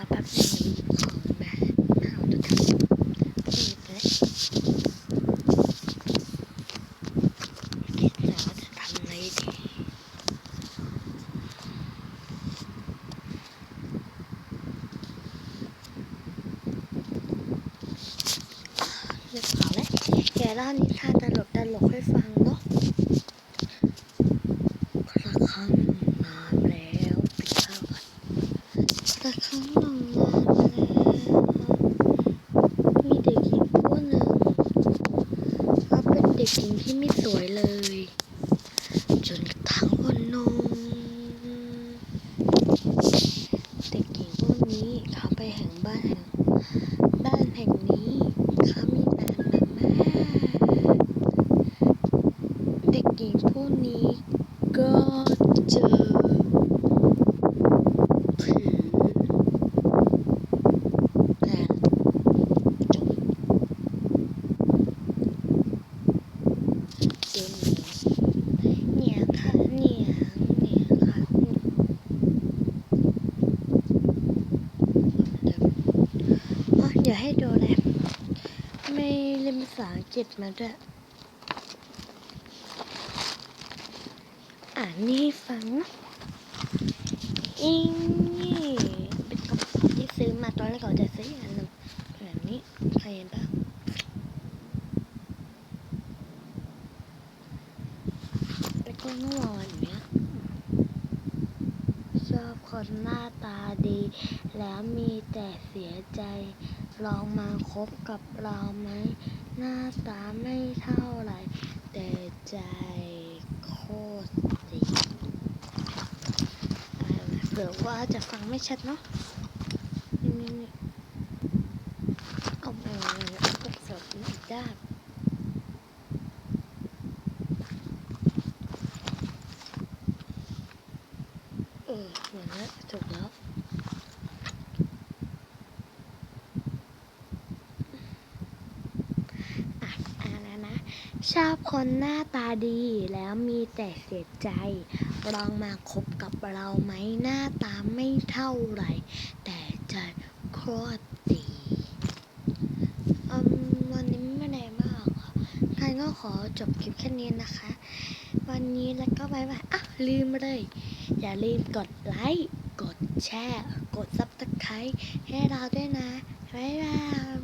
อแป๊บนึงของแบบเอาจะทำนี่ไปแล้วคิดแต่ว่าจะทำอะไรดีเลือกเอาแล้วแกเล่านิทานตลกให้ฟังเนาะกระครั้งนานแล้วปิดข้าวก่อนกระครั้งนานมาแล้วมีเด็กหญิงผู้หนึ่งเขาเป็นเด็กหญิงที่ไม่สวยเลยจนกระทั่งวันหนึ่งเด็กหญิงผู้นี้เขาไปแห่งบ้านแห่งนี้เขามีแฟนมากเด็กหญิงผู้นี้ก็เจอผีแต่จบเกมเนี่ยค่ะเนี่ยค่ะเดี๋ยวให้ดูเลยไม่เรียนภาษาอังกฤษมาด้วยอ่านนี่ฟังอิงนี่เป็นกระเป๋าที่ซื้อมาตอนแรกเขาจะซื้ออันนึงแบบนี้ใครเห็นปะแล้วก็นอนอย่างเนี้ยชอบคนหน้าตาดีแล้วมีแต่เสียใจลองมาคบกับเราไหมหน้าตาไม่เท่าไหร่แต่ใจโคตรดีเผื่อว่าจะฟังไม่ชัดเนาะนี่เอาไปเอากระสอบอีกด้านเหมือนว่าถูกแล้วแล้วนะชอบคนหน้าตาดีแล้วมีแต่เสียใจลองมาคบกับเราไหมหน้าตาไม่เท่าไหร่แต่ใจโคตรดีวันนี้ไม่ได้มากค่ะใครก็ขอจบคลิปแค่นี้นะคะ วันนี้แล้วก็บ๊ายบายลืมเลย อย่าลืมกดไลค์ กดแชร์ กดซับสไครต์ให้เราด้วยนะ บ๊ายบาย